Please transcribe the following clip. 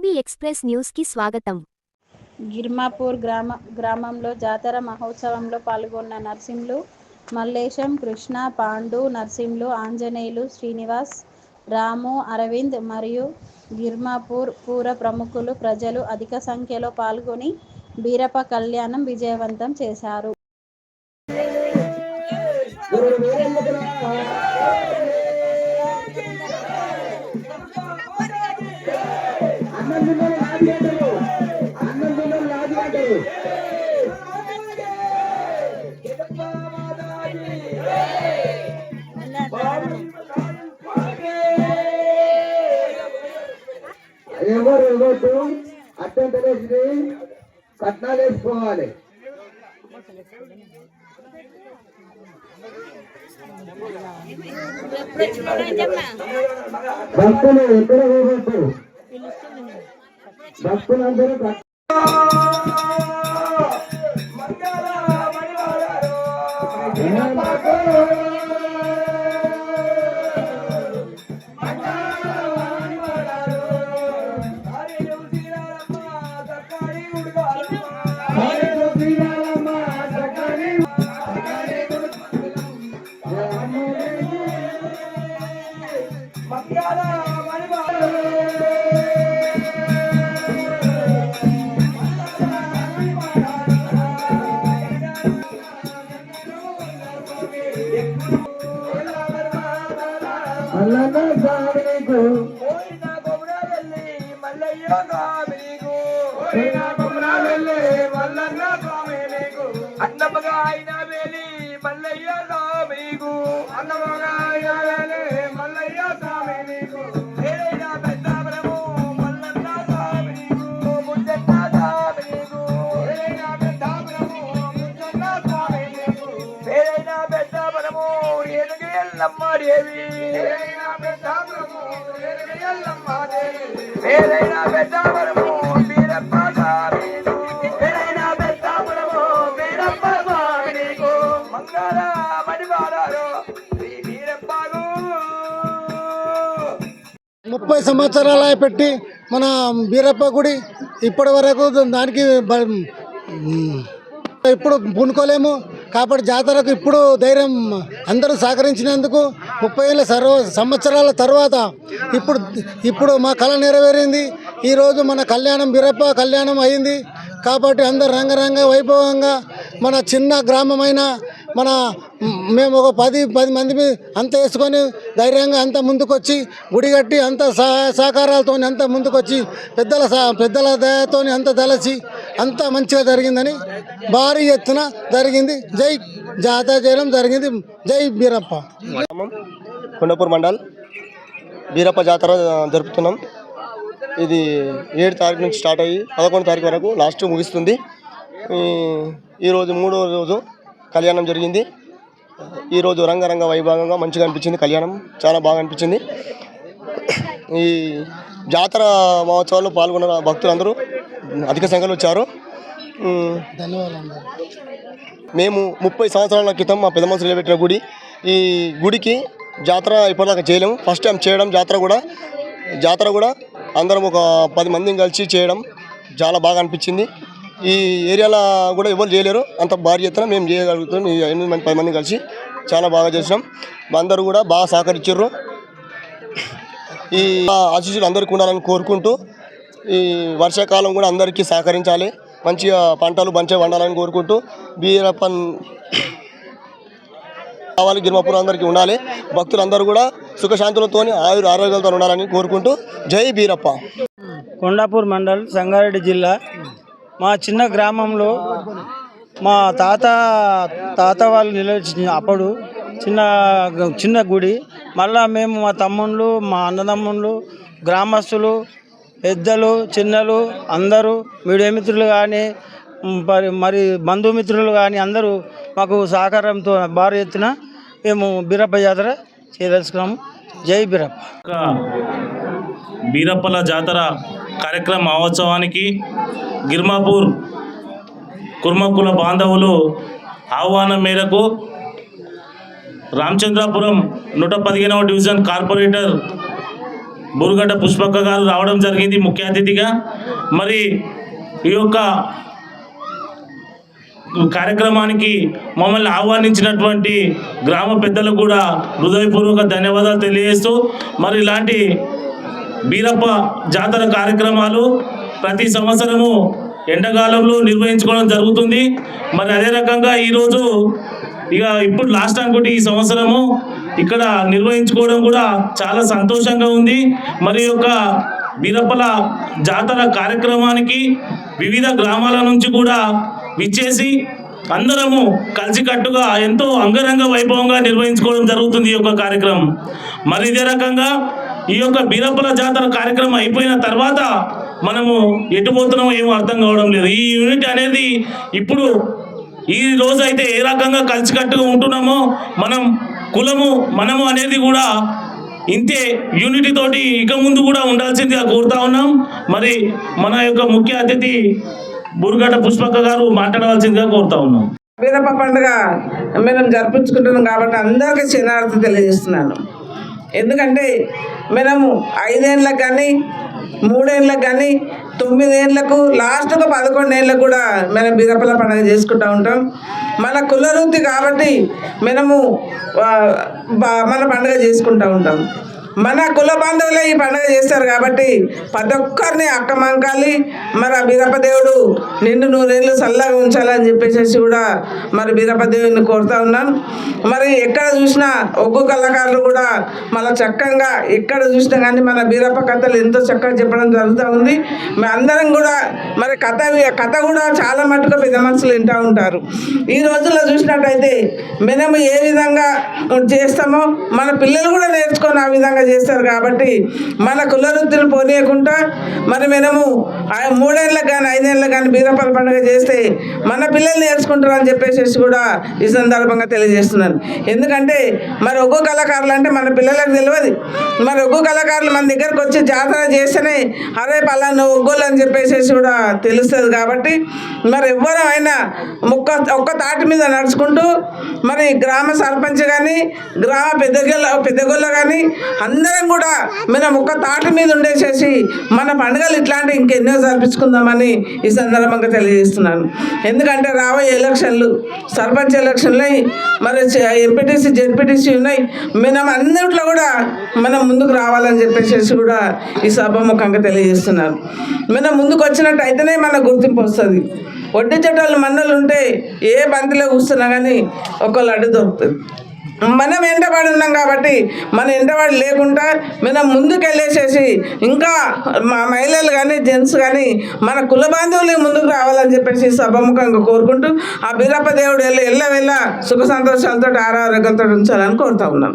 TV express news కి స్వాగతం. గిర్మాపూర్ గ్రామంలో జాతర మహోత్సవంలో పాల్గొన్న నర్సింలు మల్లేశం, కృష్ణ, పాండు, నర్సింలు, ఆంజనేయులు, శ్రీనివాస్, రాము, అరవింద్ మరియు గిర్మాపూర్ పుర ప్రముఖులు, ప్రజలు అధిక సంఖ్యలో పాల్గొని బీరప్ప కళ్యాణం విజయవంతం చేశారు. ఎవరు అత్యంత కట్నాలు వేసుకోవాలి. భక్తులు ఎక్కడ పోగొట్టారు, భక్తులందరూ అన్నమగా అయిన వేలి మల్లయ్య స్వామికు, అన్నమగా అయిన వేలి మల్లయ్య స్వామికు, ఏదైనా పెద్దాపురము మల్లన్న స్వామికు, ముద్దన్న స్వామికు, ఏదైనా పెద్దాపురము ముద్దన్న స్వామికు, ఏదైనా పెద్దాపురము ఏనుగు ఎల్లమ్మ దేవి, ఏదైనా పెద్దాపురము ఏనుగు ఎల్లమ్మ దేవి, ఏదైనా పెద్దాపురము బీరప్ప స్వామికు, ఏదైనా పెద్దాపురము బీరప్ప స్వామికు, మంగళ మణివాడారు శ్రీ బీరప్పకు. 30 సంవత్సరాలు పెట్టి మన బీరప్ప గుడి ఇప్పటి వరకు దానికి ఇప్పుడు పూనుకోలేము కాబట్టి జాతరకు ఇప్పుడు ధైర్యం అందరూ సహకరించినందుకు 30 సంవత్సరాల తర్వాత ఇప్పుడు మా కళ నెరవేరింది. ఈరోజు మన కళ్యాణం బీరప్ప కళ్యాణం అయింది కాబట్టి అందరు రంగరంగ వైభవంగా మన చిన్న గ్రామమైన మేము ఒక 10 మంది అంత వేసుకొని ధైర్యంగా అంత ముందుకొచ్చి గుడి కట్టి అంత సహకారాలతో అంత ముందుకొచ్చి పెద్దల దయతో అంత తలసి అంత మంచిగా జరిగిందని భారీ ఎత్తున జరిగింది. జై జాతర చేయడం జరిగింది. జై బీరప్ప. కొండాపూర్ మండల్ బీరప్ప జాతర జరుపుతున్నాం. ఇది 7 తారీఖు నుంచి స్టార్ట్ అయ్యి 11 తారీఖు వరకు లాస్ట్ ముగిస్తుంది. ఈరోజు 3వ రోజు కళ్యాణం జరిగింది. ఈరోజు రంగరంగ వైభవంగా మంచిగా అనిపించింది. కళ్యాణం చాలా బాగా అనిపించింది. ఈ జాతర మహోత్సవాల్లో పాల్గొన్న భక్తులందరూ అధిక సంఖ్యలో వచ్చారు. మేము 30 సంవత్సరాల క్రితం మా పెద్ద మనుషులు నిలబెట్టిన గుడి. ఈ గుడికి జాతర ఇప్పటిదాకా చేయలేము. ఫస్ట్ టైం చేయడం జాతర కూడా అందరం ఒక 10 మందిని కలిసి చేయడం చాలా బాగా అనిపించింది. ఈ ఏరియాలో కూడా ఎవరు చేయలేరు, అంత భారీ ఎత్తున మేము చేయగలుగుతాం. 8 మంది 10 మంది కలిసి చాలా బాగా చేసినాం. అందరూ కూడా బాగా సహకరించారు. ఈ ఆశీస్సులు అందరికీ ఉండాలని కోరుకుంటూ ఈ వర్షాకాలం కూడా అందరికీ సహకరించాలి, మంచిగా పంటలు మంచిగా వండాలని కోరుకుంటూ బీరప్పన్ కావాలి. గిర్మాపూర్ అందరికీ ఉండాలి. భక్తులందరూ కూడా సుఖశాంతులతో ఆరోగ్యాలతో ఉండాలని కోరుకుంటూ జై బీరప్ప. కొండాపూర్ మండల్, సంగారెడ్డి జిల్లా. మా చిన్న గ్రామంలో మా తాత వాళ్ళు నిలబెట్టిన అప్పుడు చిన్న గుడి. మళ్ళా మేము మా తమ్ముళ్ళు, మా అన్నదమ్ముళ్ళు, గ్రామస్తులు, పెద్దలు, చిన్నలు అందరూ మీడియా మిత్రులు కానీ మరి బంధుమిత్రులు కానీ అందరూ మాకు సహకారంతో భారీ ఎత్తున మేము బీరప్ప జాతర చేయదలుచుకున్నాము. జై బీరప్ప. బీరప్పల జాతర కార్యక్రమ మహోత్సవానికి గిర్మాపూర్ కుర్మకుల బాంధవులు ఆహ్వానం మేరకు రామచంద్రాపురం 115వ డివిజన్ కార్పొరేటర్ బూరుగడ్డ పుష్పక్క గారు రావడం జరిగింది ముఖ్య అతిథిగా. మరి ఈ యొక్క కార్యక్రమానికి మమ్మల్ని ఆహ్వానించినటువంటి గ్రామ పెద్దలకు కూడా హృదయపూర్వక ధన్యవాదాలు తెలియజేస్తూ, మరి ఇలాంటి బీరప్ప జాతర కార్యక్రమాలు ప్రతి సంవత్సరము ఎండాకాలంలో నిర్వహించుకోవడం జరుగుతుంది. మరి అదే రకంగా ఈరోజు ఇప్పుడు లాస్ట్ అనుకుంటే ఈ సంవత్సరము ఇక్కడ నిర్వహించుకోవడం కూడా చాలా సంతోషంగా ఉంది. మరి యొక్క బీరప్పల జాతర కార్యక్రమానికి వివిధ గ్రామాల నుంచి కూడా విచ్చేసి అందరము కలిసికట్టుగా ఎంతో అంగరంగ వైభవంగా నిర్వహించుకోవడం జరుగుతుంది ఈ యొక్క కార్యక్రమం. మరి ఇదే రకంగా ఈ యొక్క బీరప్పల జాతర కార్యక్రమం అయిపోయిన తర్వాత మనము ఎటుపోతున్నామో ఏమో అర్థం కావడం లేదు. ఈ యూనిట్ అనేది ఇప్పుడు ఈ రోజు అయితే ఏ రకంగా కలిసికట్టుగా ఉంటున్నామో మనము అనేది కూడా ఇంతే యూనిటీ తోటి ఇక ముందు కూడా ఉండాల్సిందిగా కోరుతా ఉన్నాం. మరి మన యొక్క ముఖ్య అతిథి బూరుగడ్డ పుష్పక్క గారు మాట్లాడవలసిందిగా కోరుతా ఉన్నాం. బీరప్ప పండుగ మనం జరుపుకుంటున్నాం కాబట్టి అందరికీ శరణార్థి తెలియజేస్తున్నాను. ఎందుకంటే మనము 5 ఏళ్ళకు కానీ 3 ఏళ్ళకు కానీ 9 ఏళ్ళకు లాస్ట్గా 11 ఏళ్ళకు కూడా మనం బీరప్పల పండుగ చేసుకుంటూ ఉంటాం. మన కులవృత్తి కాబట్టి మనము మన పండుగ చేసుకుంటూ ఉంటాం. మన కుల బాంధవులే ఈ పండుగ చేస్తారు కాబట్టి ప్రతి ఒక్కరిని అక్కమంకాలి. మరి ఆ బీరప్ప దేవుడు నిండు 100 ఏళ్ళు చల్లగా ఉంచాలని చెప్పేసి కూడా మరి బీరప్ప దేవుడిని కోరుతా ఉన్నాను. మరి ఎక్కడ చూసినా ఒగ్గు కళాకారులు కూడా మళ్ళీ చక్కగా ఎక్కడ చూసినా కానీ మన బీరప్ప కథలు ఎంతో చక్కగా చెప్పడం జరుగుతూ ఉంది. మరి అందరం కూడా మరి కథ కూడా చాలా మట్టుగా పెద్ద మనుషులు వింటూ ఉంటారు. ఈ రోజుల్లో చూసినట్టయితే మనము ఏ విధంగా చేస్తామో మన పిల్లలు కూడా నేర్చుకొని ఆ విధంగా చేస్తారు. కాబట్టి మన కులవృత్తిని పోనీయకుండా మరి మనము 3 ఏళ్ళకి కానీ 5 ఏళ్ళకి కానీ బీరప్పల పండుగ చేస్తే మన పిల్లలు నేర్చుకుంటారు అని చెప్పేసి కూడా ఈ సందర్భంగా తెలియజేస్తున్నాను. ఎందుకంటే మరి ఒగ్గు కళాకారులు అంటే మన పిల్లలకు తెలియదు. మరి ఒగ్గు కళాకారులు మన దగ్గరకు వచ్చి జాతర చేస్తేనే అరే పలానా ఒగ్గులు అని చెప్పేసి కూడా తెలుస్తుంది. కాబట్టి మరి ఎవరైనా ఒక్క తాటి మీద నడుచుకుంటూ మరి గ్రామ సర్పంచ్ కానీ గ్రామ పెద్దగొల్ల కానీ అందరం కూడా మనం ఒక్క తాటి మీద ఉండేసేసి మన పండుగలు ఇట్లాంటివి ఇంకెన్నో జరిపించుకుందామని ఈ సందర్భంగా తెలియజేస్తున్నాను. ఎందుకంటే రాబోయే ఎలక్షన్లు సర్పంచ్ ఎలక్షన్లు మరి ఎంపీటీసీ జెడ్పీటీసీ ఉన్నాయి. మనం అన్నింటిలో కూడా మనం ముందుకు రావాలని చెప్పేసి కూడా ఈ సభాముఖంగా తెలియజేస్తున్నాను. మనం ముందుకు వచ్చినట్టు అయితేనే మనకు గుర్తింపు వస్తుంది. వడ్డీ చట్టాలు మన్నలు ఉంటే ఏ బంతిలో కూర్చున్నా కానీ ఒక లడ్డు దొరుకుతుంది. మనం ఎండబడి ఉన్నాం కాబట్టి మన ఎండబడి లేకుండా మనం ముందుకు వెళ్ళేసేసి ఇంకా మా మహిళలు కానీ జెంట్స్ కానీ మన కుల బాంధవులు ముందుకు రావాలని చెప్పేసి సభాముఖంగా కోరుకుంటూ ఆ బీరప్ప దేవుడు వెళ్ళ సుఖ సంతోషాలతో ఆరోగ్యంతో ఉంచాలని కోరుతా ఉన్నాం.